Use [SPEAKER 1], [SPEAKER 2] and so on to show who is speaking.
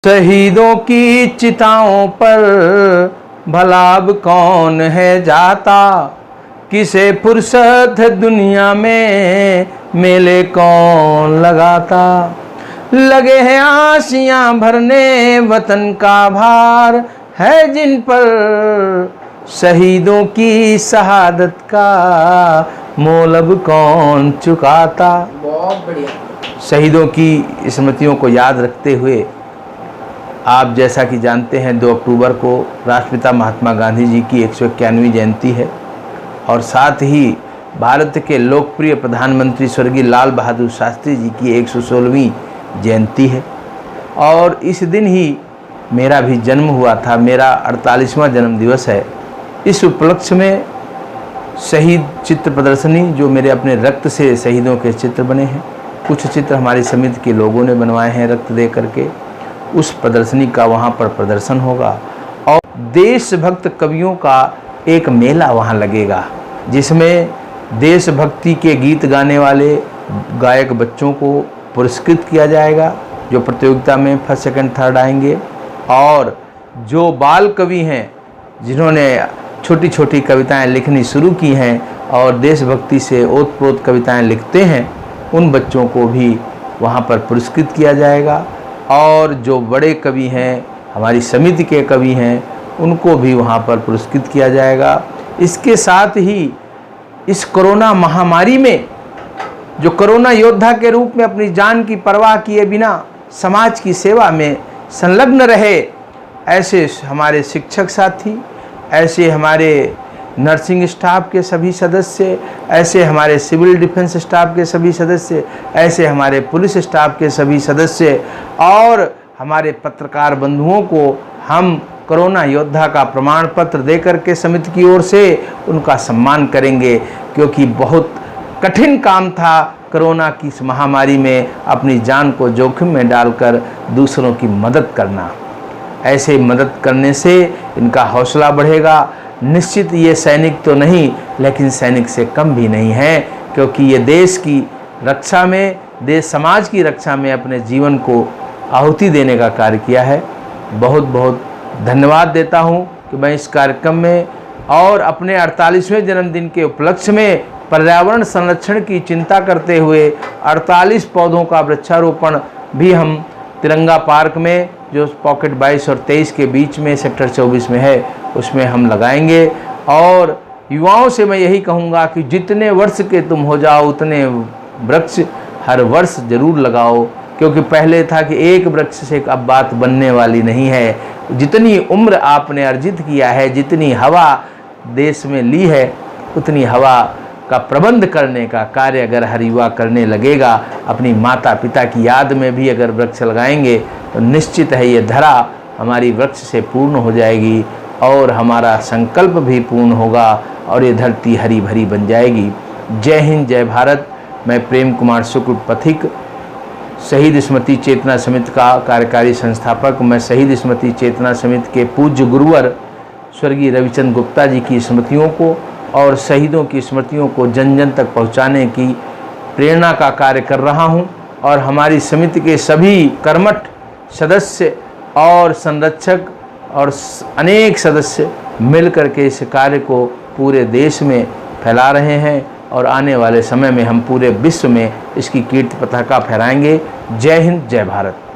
[SPEAKER 1] शहीदों की चिताओं पर भला अब कौन है जाता, किसे फुर्सत है दुनिया में मेले कौन लगाता। लगे हैं आसियां भरने वतन का भार है जिन पर, शहीदों की शहादत का मोल अब कौन चुकाता।
[SPEAKER 2] बहुत बढ़िया।
[SPEAKER 1] शहीदों की स्मृतियों को याद रखते हुए आप जैसा कि जानते हैं 2 अक्टूबर को राष्ट्रपिता महात्मा गांधी जी की 191वीं जयंती है और साथ ही भारत के लोकप्रिय प्रधानमंत्री स्वर्गीय लाल बहादुर शास्त्री जी की 116वीं जयंती है। और इस दिन ही मेरा भी जन्म हुआ था, मेरा 48वां जन्म दिवस है। इस उपलक्ष्य में शहीद चित्र प्रदर्शनी, जो मेरे अपने रक्त से शहीदों के चित्र बने हैं, कुछ चित्र हमारी समिति के लोगों ने बनवाए हैं रक्त दे करके, उस प्रदर्शनी का वहाँ पर प्रदर्शन होगा। और देशभक्त कवियों का एक मेला वहाँ लगेगा, जिसमें देशभक्ति के गीत गाने वाले गायक बच्चों को पुरस्कृत किया जाएगा, जो प्रतियोगिता में फर्स्ट सेकंड थर्ड आएंगे। और जो बाल कवि हैं, जिन्होंने छोटी छोटी कविताएं लिखनी शुरू की हैं और देशभक्ति से ओतप्रोत कविताएं लिखते हैं, उन बच्चों को भी वहाँ पर पुरस्कृत किया जाएगा। और जो बड़े कवि हैं, हमारी समिति के कवि हैं, उनको भी वहाँ पर पुरस्कृत किया जाएगा। इसके साथ ही इस कोरोना महामारी में जो कोरोना योद्धा के रूप में अपनी जान की परवाह किए बिना समाज की सेवा में संलग्न रहे, ऐसे हमारे शिक्षक साथी, ऐसे हमारे नर्सिंग स्टाफ के सभी सदस्य, ऐसे हमारे सिविल डिफेंस स्टाफ के सभी सदस्य, ऐसे हमारे पुलिस स्टाफ के सभी सदस्य और हमारे पत्रकार बंधुओं को हम कोरोना योद्धा का प्रमाण पत्र देकर के समिति की ओर से उनका सम्मान करेंगे, क्योंकि बहुत कठिन काम था कोरोना की इस महामारी में अपनी जान को जोखिम में डालकर दूसरों की मदद करना। ऐसे मदद करने से इनका हौसला बढ़ेगा। निश्चित ये सैनिक तो नहीं, लेकिन सैनिक से कम भी नहीं है, क्योंकि ये देश की रक्षा में, देश समाज की रक्षा में अपने जीवन को आहुति देने का कार्य किया है। बहुत बहुत धन्यवाद देता हूँ कि मैं इस कार्यक्रम में और अपने 48वें जन्मदिन के उपलक्ष्य में पर्यावरण संरक्षण की चिंता करते हुए 48 पौधों का वृक्षारोपण भी हम तिरंगा पार्क में, जो पॉकेट 22 और 23 के बीच में सेक्टर 24 में है, उसमें हम लगाएंगे। और युवाओं से मैं यही कहूँगा कि जितने वर्ष के तुम हो जाओ उतने वृक्ष हर वर्ष ज़रूर लगाओ, क्योंकि पहले था कि एक वृक्ष से अब बात बनने वाली नहीं है। जितनी उम्र आपने अर्जित किया है, जितनी हवा देश में ली है, उतनी हवा का प्रबंध करने का कार्य अगर हर युवा करने लगेगा, अपनी माता पिता की याद में भी अगर वृक्ष लगाएंगे, तो निश्चित है ये धरा हमारी वृक्ष से पूर्ण हो जाएगी और हमारा संकल्प भी पूर्ण होगा और ये धरती हरी भरी बन जाएगी। जय हिंद, जय भारत। मैं प्रेम कुमार शुक्ल पथिक, शहीद स्मृति चेतना समिति का कार्यकारी संस्थापक। मैं शहीद स्मृति चेतना समिति के पूज्य गुरुवर स्वर्गीय रविचंद्र गुप्ता जी की स्मृतियों को और शहीदों की स्मृतियों को जन जन तक पहुंचाने की प्रेरणा का कार्य कर रहा हूं। और हमारी समिति के सभी कर्मठ सदस्य और संरक्षक और अनेक सदस्य मिलकर के इस कार्य को पूरे देश में फैला रहे हैं और आने वाले समय में हम पूरे विश्व में इसकी कीर्ति पताका फहराएंगे। जय हिंद, जय भारत।